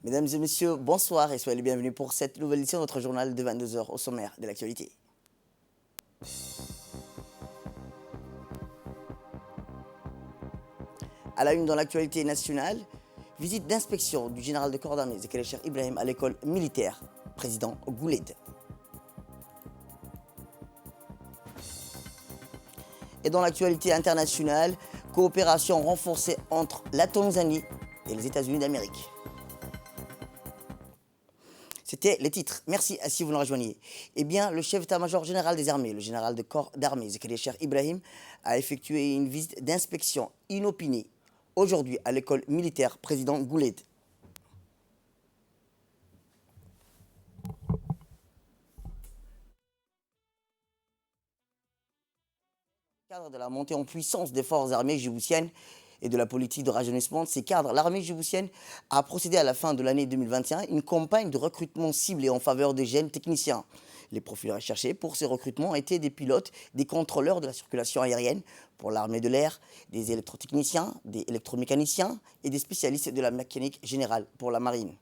Mesdames et messieurs, bonsoir et soyez les bienvenus pour cette nouvelle édition de notre journal de 22 h au sommaire de l'actualité. À la une dans l'actualité nationale, visite d'inspection du général de corps d'armée Zakaria Cheikh Ibrahim à l'école militaire, président Gouled. Et dans l'actualité internationale, coopération renforcée entre la Tanzanie et les États-Unis d'Amérique. C'était les titres. Merci à si vous nous rejoignez. Eh bien, le chef d'état-major général des armées, le général de corps d'armée Zakaria Cheikh Ibrahim, a effectué une visite d'inspection inopinée aujourd'hui à l'école militaire président Gouled. Dans le cadre de la montée en puissance des forces armées djiboutiennes et de la politique de rajeunissement de ces cadres, l'armée djiboutienne a procédé à la fin de l'année 2021 à une campagne de recrutement ciblée en faveur des jeunes techniciens. Les profils recherchés pour ces recrutements étaient des pilotes, des contrôleurs de la circulation aérienne pour l'armée de l'air, des électrotechniciens, des électromécaniciens et des spécialistes de la mécanique générale pour la marine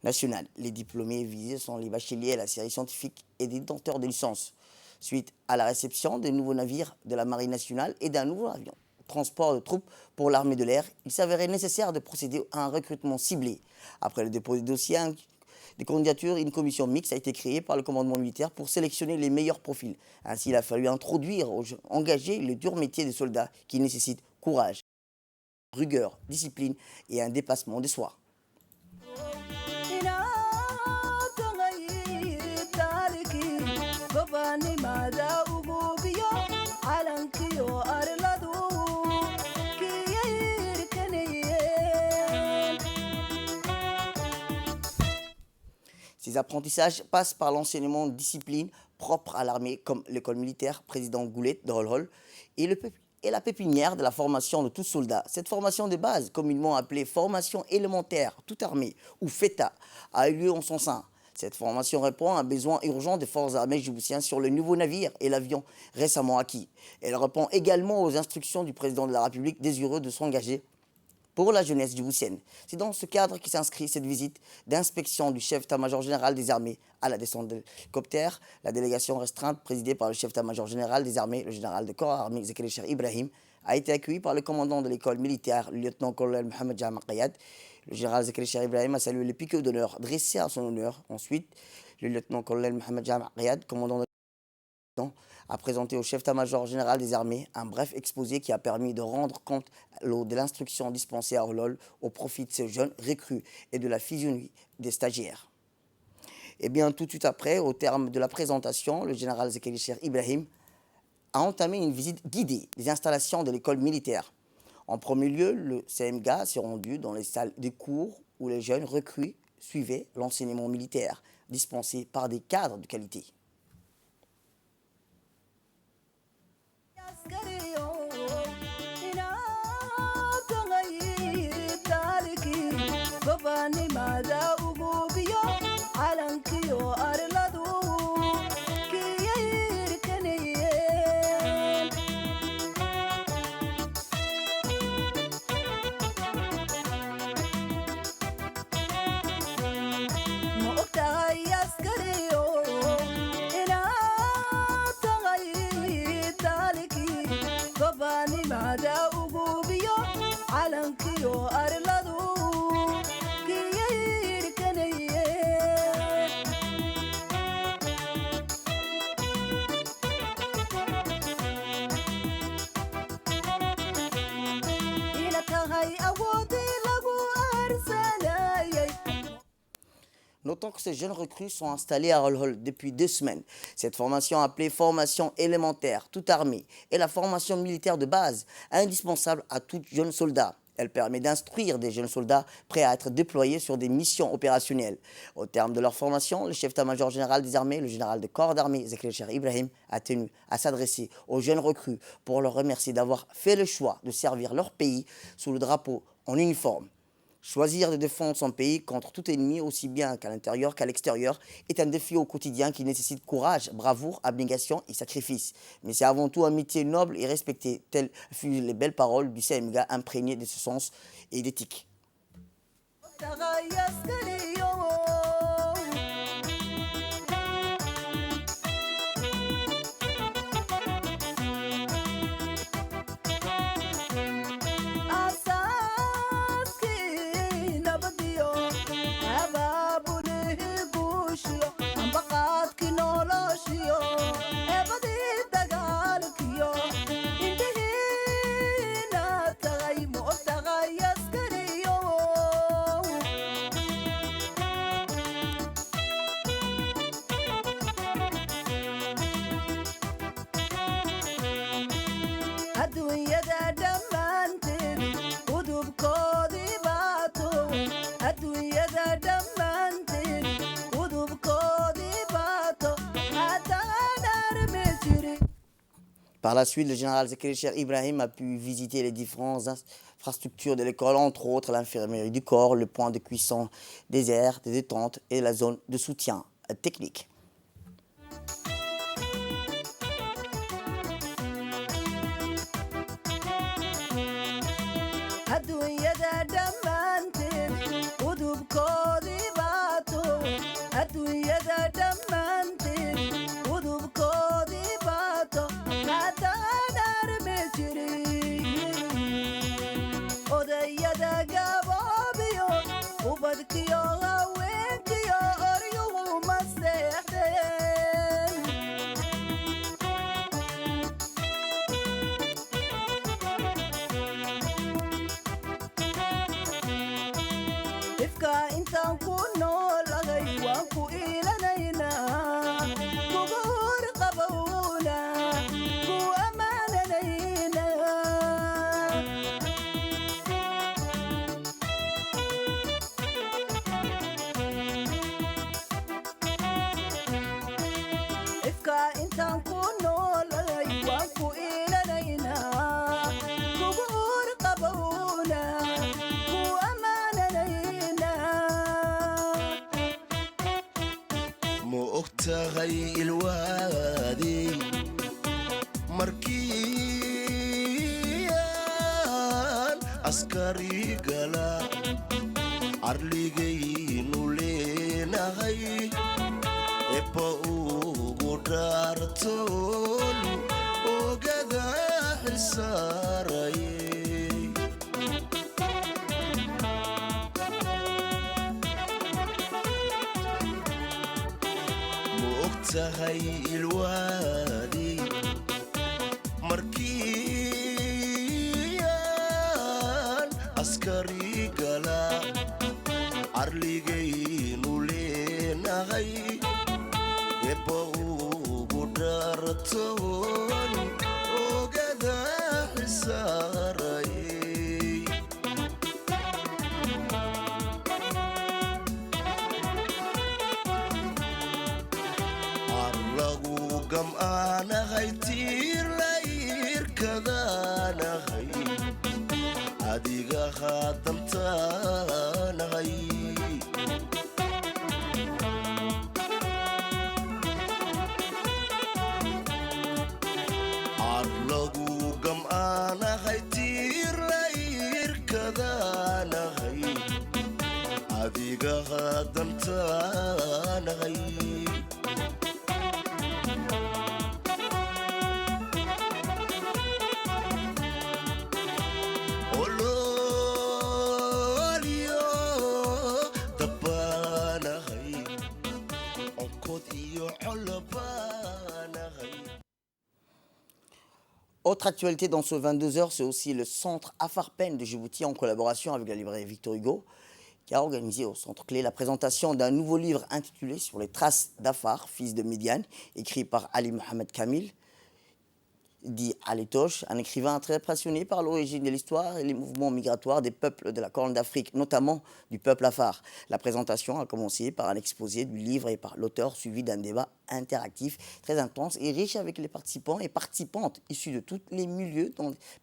nationale. Les diplômés visés sont les bacheliers à la série scientifique et des détenteurs de licence. Suite à la réception des nouveaux navires de la marine nationale et d'un nouveau avion transport de troupes pour l'armée de l'air, il s'avérait nécessaire de procéder à un recrutement ciblé. Après le dépôt des dossiers des candidatures, une commission mixte a été créée par le commandement militaire pour sélectionner les meilleurs profils. Ainsi, il a fallu engager le dur métier des soldats qui nécessite courage, rigueur, discipline et un dépassement de soi. Ces apprentissages passent par l'enseignement de disciplines propres à l'armée, comme l'école militaire président Gouled de Holhol et la pépinière de la formation de tout soldat. Cette formation de base, communément appelée formation élémentaire toute armée ou FETA, a eu lieu en son sein. Cette formation répond à un besoin urgent des forces armées djiboutiennes sur le nouveau navire et l'avion récemment acquis. Elle répond également aux instructions du président de la République désireux de s'engager pour la jeunesse djiboutienne. C'est dans ce cadre qui s'inscrit cette visite d'inspection du chef d'état-major général des armées à la descente de l'hélicoptère. La délégation restreinte présidée par le chef d'état-major général des armées, le général de corps armé Zakaria Cheikh Ibrahim, a été accueillie par le commandant de l'école militaire, le lieutenant-colonel Mohamed Jama Qayad. Le général Zakaria Cheikh Ibrahim a salué les piquets d'honneur dressés à son honneur. Ensuite, le lieutenant-colonel Mohamed Jama Qayad, commandant de a présenté au chef d'état-major général des armées un bref exposé qui a permis de rendre compte de l'instruction dispensée à Holhol au profit de ces jeunes recrues et de la physionomie des stagiaires. Et bien tout de suite après, au terme de la présentation, le général Zakaria Cheikh Ibrahim a entamé une visite guidée des installations de l'école militaire. En premier lieu, le CMGA s'est rendu dans les salles de cours où les jeunes recrues suivaient l'enseignement militaire dispensé par des cadres de qualité. Notons que ces jeunes recrues sont installés à Holhol depuis 2 semaines. Cette formation appelée formation élémentaire, toute armée, est la formation militaire de base, indispensable à tout jeune soldat. Elle permet d'instruire des jeunes soldats prêts à être déployés sur des missions opérationnelles. Au terme de leur formation, le chef d'état-major général des armées, le général de corps d'armée Zakaria Cheikh Ibrahim, a tenu à s'adresser aux jeunes recrues pour leur remercier d'avoir fait le choix de servir leur pays sous le drapeau en uniforme. Choisir de défendre son pays contre tout ennemi, aussi bien qu'à l'intérieur qu'à l'extérieur, est un défi au quotidien qui nécessite courage, bravoure, abnégation et sacrifice. Mais c'est avant tout un métier noble et respecté, telles furent les belles paroles du CMGA imprégnées de ce sens et d'éthique. Par la suite, le général Zakari Cheikh Ibrahim a pu visiter les différentes infrastructures de l'école, entre autres l'infirmerie du corps, le point de cuisson des airs, des détentes et la zone de soutien technique. تغي الوادي مركيان عسكري قلا عرليقي نولينا غي إبقو قدارتون وقذا حساري تهي الوادي مركيان عسكري قلا عرليقي نولينا غي يبقو قدارتون وقذا حساري قم أنا غيتير لاير كذا أنا غي عديقة خاتمت أنا غي عرلقو قم أنا غيتير لاير كذا أنا غي عديقة خاتمت أنا غي Autre actualité dans ce 22h, c'est aussi le centre Afarpen de Djibouti en collaboration avec la librairie Victor Hugo qui a organisé au centre clé la présentation d'un nouveau livre intitulé Sur les traces d'Afar, fils de Midian, écrit par Ali Mohamed Kamil, dit Aletoche, un écrivain très passionné par l'origine de l'histoire et les mouvements migratoires des peuples de la Corne d'Afrique, notamment du peuple Afar. La présentation a commencé par un exposé du livre et par l'auteur, suivi d'un débat interactif très intense et riche avec les participants et participantes issus de tous les milieux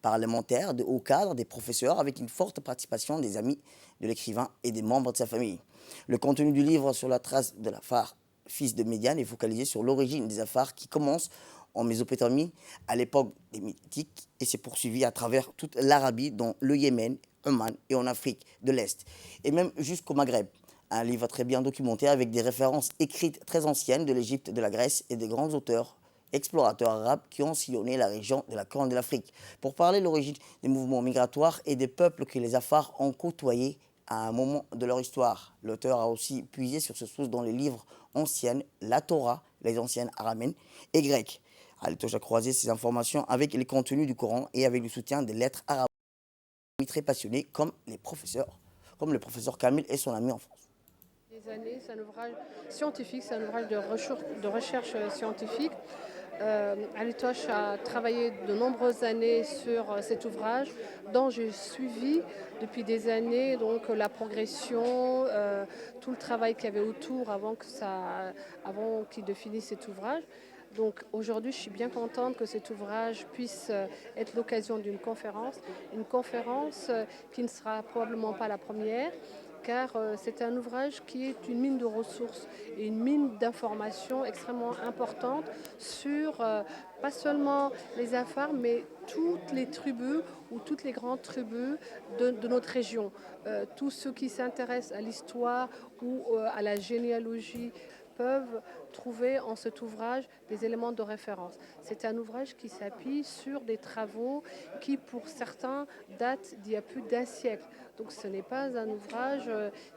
parlementaires, de hauts cadres, des professeurs, avec une forte participation des amis de l'écrivain et des membres de sa famille. Le contenu du livre sur la trace de l'Afar, fils de Midian, est focalisé sur l'origine des Afars qui commence en Mésopotamie, à l'époque des Mythiques, et s'est poursuivi à travers toute l'Arabie, dont le Yémen, Oman et en Afrique de l'Est, et même jusqu'au Maghreb. Un livre très bien documenté avec des références écrites très anciennes de l'Égypte, de la Grèce et des grands auteurs, explorateurs arabes qui ont sillonné la région de la Corne de l'Afrique pour parler de l'origine des mouvements migratoires et des peuples que les Afars ont côtoyés à un moment de leur histoire. L'auteur a aussi puisé sur ce source dans les livres anciennes, la Torah, les anciennes araméennes et grecques. Aletoche a croisé ces informations avec les contenus du Coran et avec le soutien des lettres arabes très passionnés comme le professeur Kamil et son ami en France. Des années, c'est un ouvrage scientifique, c'est un ouvrage de recherche scientifique Alitoche a travaillé de nombreuses années sur cet ouvrage dont j'ai suivi depuis des années donc, la progression, tout le travail qu'il y avait autour avant qu'il ne finisse cet ouvrage. Donc aujourd'hui, je suis bien contente que cet ouvrage puisse être l'occasion d'une conférence, une conférence qui ne sera probablement pas la première, car c'est un ouvrage qui est une mine de ressources et une mine d'informations extrêmement importante sur pas seulement les Afars, mais toutes les tribus ou toutes les grandes tribus de notre région. Tous ceux qui s'intéressent à l'histoire ou à la généalogie peuvent trouver en cet ouvrage des éléments de référence. C'est un ouvrage qui s'appuie sur des travaux qui, pour certains, datent d'il y a plus d'1 siècle. Donc ce n'est pas un ouvrage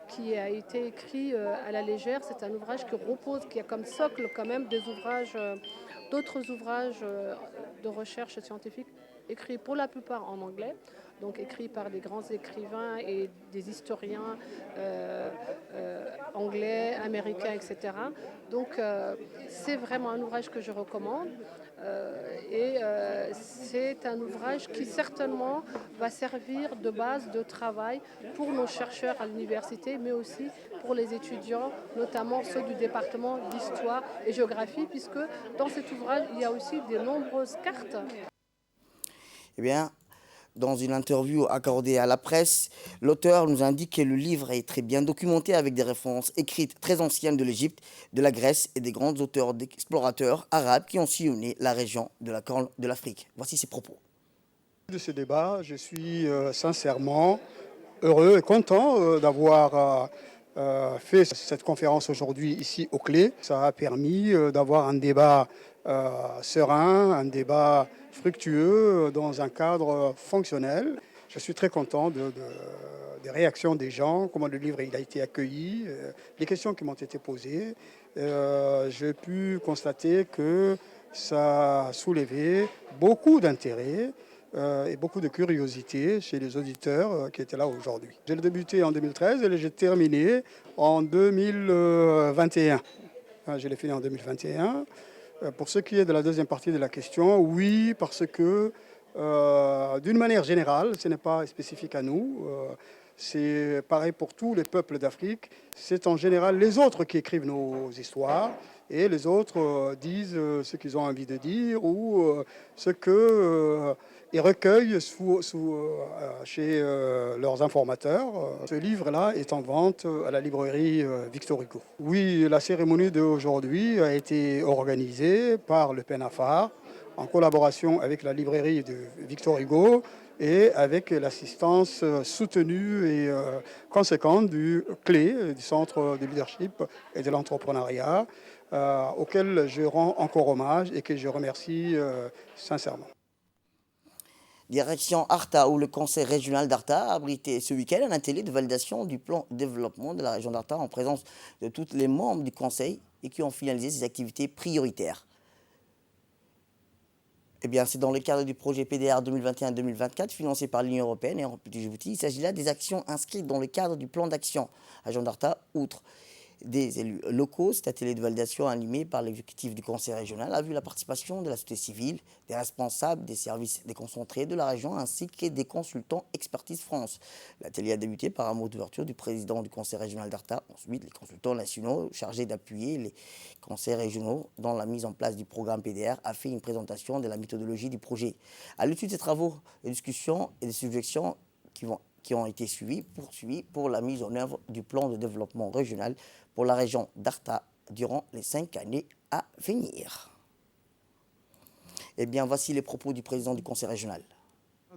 qui a été écrit à la légère, c'est un ouvrage qui repose, qui a comme socle quand même des ouvrages, d'autres ouvrages de recherche scientifique écrits pour la plupart en anglais, donc écrits par des grands écrivains et des historiens anglais, américains, etc. Donc c'est vraiment un ouvrage que je recommande. C'est un ouvrage qui certainement va servir de base de travail pour nos chercheurs à l'université, mais aussi pour les étudiants, notamment ceux du département d'histoire et géographie, puisque dans cet ouvrage, il y a aussi de nombreuses cartes. Eh bien, dans une interview accordée à la presse, l'auteur nous indique que le livre est très bien documenté avec des références écrites très anciennes de l'Égypte, de la Grèce et des grands auteurs d'explorateurs arabes qui ont sillonné la région de la Corne de l'Afrique. Voici ses propos. De ce débat, je suis sincèrement heureux et content d'avoir fait cette conférence aujourd'hui ici au Clé. Ça a permis d'avoir un débat serein, un débat fructueux dans un cadre fonctionnel. Je suis très content des réactions des gens, comment le livre il a été accueilli, les questions qui m'ont été posées. J'ai pu constater que ça a soulevé beaucoup d'intérêt et beaucoup de curiosité chez les auditeurs qui étaient là aujourd'hui. J'ai débuté en 2013 et j'ai terminé en 2021. Je l'ai fini en 2021. Pour ce qui est de la deuxième partie de la question, oui, parce que d'une manière générale, ce n'est pas spécifique à nous, c'est pareil pour tous les peuples d'Afrique, c'est en général les autres qui écrivent nos histoires et les autres disent ce qu'ils ont envie de dire ou ce qu'ils recueillent chez leurs informateurs. Ce livre-là est en vente à la librairie Victor Hugo. Oui, la cérémonie d'aujourd'hui a été organisée par le PENAFAR en collaboration avec la librairie de Victor Hugo et avec l'assistance soutenue et conséquente du CLÉ, du Centre de leadership et de l'entrepreneuriat, auquel je rends encore hommage et que je remercie sincèrement. Direction Arta, où le conseil régional d'Arta a abrité ce week-end un atelier de validation du plan de développement de la région d'Arta en présence de tous les membres du conseil et qui ont finalisé ses activités prioritaires. Eh bien, c'est dans le cadre du projet PDR 2021-2024 financé par l'Union européenne et en Djibouti. Il s'agit là des actions inscrites dans le cadre du plan d'action à Jean d'Arta, outre des élus locaux. Cet atelier de validation animé par l'exécutif du conseil régional a vu la participation de la société civile, des responsables des services déconcentrés de la région ainsi que des consultants Expertise France. L'atelier a débuté par un mot d'ouverture du président du conseil régional d'Arta. Ensuite, les consultants nationaux chargés d'appuyer les conseils régionaux dans la mise en place du programme PDR a fait une présentation de la méthodologie du projet. À l'étude des travaux, des discussions et des suggestions qui ont été poursuivis pour la mise en œuvre du plan de développement régional pour la région d'Arta durant les 5 années à venir. Eh bien, voici les propos du président du conseil régional.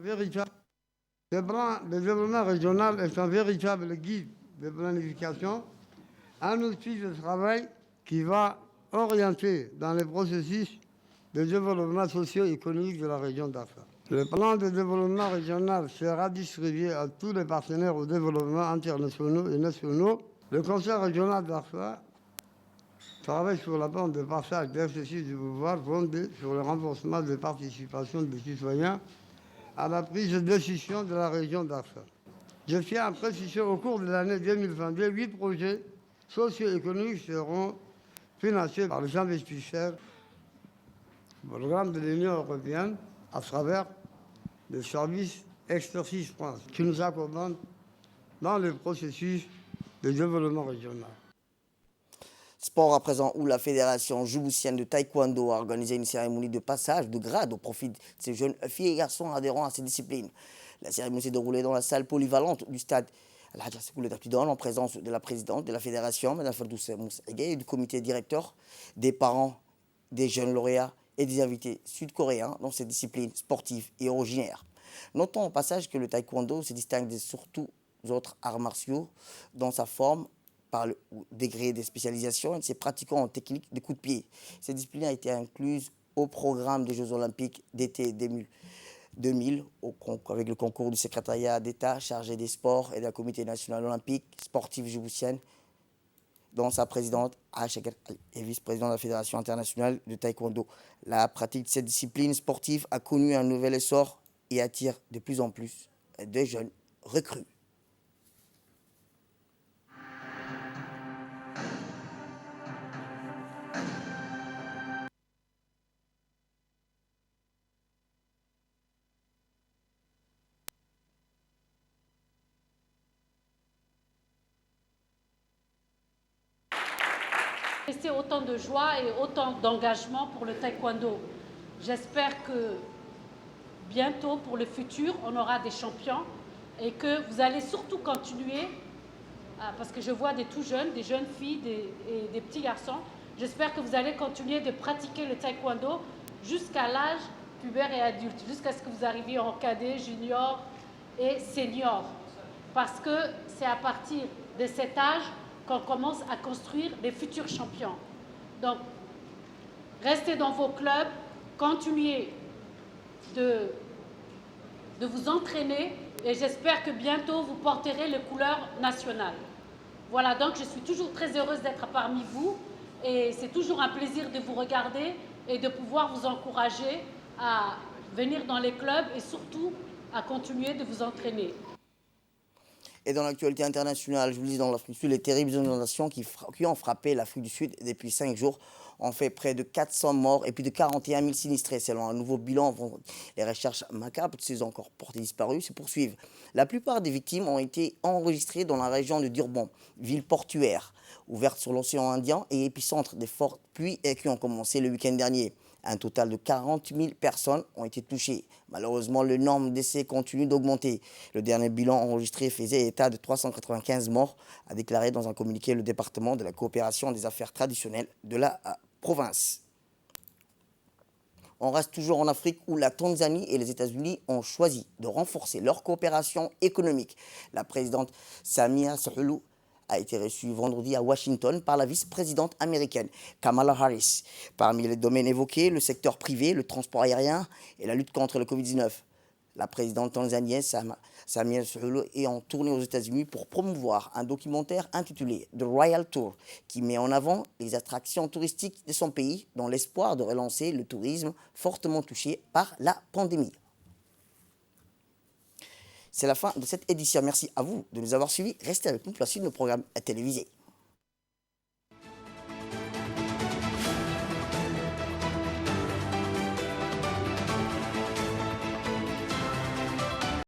Le plan de développement régional est un véritable guide de planification, un outil de travail qui va orienter dans les processus de développement socio-économique de la région d'Arta. Le plan de développement régional sera distribué à tous les partenaires au développement internationaux et nationaux. Le conseil régional d'Arta travaille sur la bande de passage d'exercice du pouvoir fondé sur le renforcement de participation des citoyens à la prise de décision de la région d'Arta. Je tiens à préciser au cours de l'année 2022, 8 projets socio-économiques seront financés par les investisseurs programme de l'Union européenne à travers le service Expertise France qui nous accompagne dans le processus de développement régional. Sport à présent, où la Fédération djiboutienne de taekwondo a organisé une cérémonie de passage de grade au profit de ces jeunes filles et garçons adhérents à ces disciplines. La cérémonie s'est déroulée dans la salle polyvalente du stade Al-Hadj Sekou Tapidon en présence de la présidente de la Fédération, Mme Ferdous Moussa Ege, et du comité directeur, des parents, des jeunes lauréats et des invités sud-coréens dans ces disciplines sportives et originaires. Notons au passage que le taekwondo se distingue des surtout autres arts martiaux dans sa forme, par le degré de spécialisation et de ses pratiquants en technique de coup de pied. Cette discipline a été incluse au programme des Jeux Olympiques d'été 2000 avec le concours du secrétariat d'État chargé des sports et de la Comité national olympique sportif djiboutienne, dont sa présidente Aïcha Ali est vice-présidente de la Fédération internationale de taekwondo. La pratique de cette discipline sportive a connu un nouvel essor et attire de plus en plus de jeunes recrues. C'est autant de joie et autant d'engagement pour le taekwondo. J'espère que bientôt, pour le futur, on aura des champions et que vous allez surtout continuer, parce que je vois des tout jeunes, des jeunes filles et des petits garçons, j'espère que vous allez continuer de pratiquer le taekwondo jusqu'à l'âge pubère et adulte, jusqu'à ce que vous arriviez en cadet, junior et senior. Parce que c'est à partir de cet âge qu'on commence à construire des futurs champions. Donc, restez dans vos clubs, continuez de vous entraîner et j'espère que bientôt vous porterez les couleurs nationales. Voilà, donc je suis toujours très heureuse d'être parmi vous et c'est toujours un plaisir de vous regarder et de pouvoir vous encourager à venir dans les clubs et surtout à continuer de vous entraîner. Et dans l'actualité internationale, je vous le dis dans l'Afrique du Sud, les terribles inondations qui ont frappé l'Afrique du Sud depuis 5 jours ont fait près de 400 morts et plus de 41 000 sinistrés. Selon un nouveau bilan, les recherches macabres de ces encore portés disparus se poursuivent. La plupart des victimes ont été enregistrées dans la région de Durban, ville portuaire, ouverte sur l'océan Indien et épicentre des fortes pluies qui ont commencé le week-end dernier. Un total de 40 000 personnes ont été touchées. Malheureusement, le nombre de décès continue d'augmenter. Le dernier bilan enregistré faisait état de 395 morts, a déclaré dans un communiqué le département de la coopération des affaires traditionnelles de la province. On reste toujours en Afrique où la Tanzanie et les États-Unis ont choisi de renforcer leur coopération économique. La présidente Samia Suluhu a été reçue vendredi à Washington par la vice-présidente américaine Kamala Harris. Parmi les domaines évoqués, le secteur privé, le transport aérien et la lutte contre le Covid-19. La présidente tanzanienne Samia Suluhu est en tournée aux États-Unis pour promouvoir un documentaire intitulé The Royal Tour qui met en avant les attractions touristiques de son pays dans l'espoir de relancer le tourisme fortement touché par la pandémie. C'est la fin de cette édition. Merci à vous de nous avoir suivis. Restez avec nous pour la suite de nos programmes télévisés.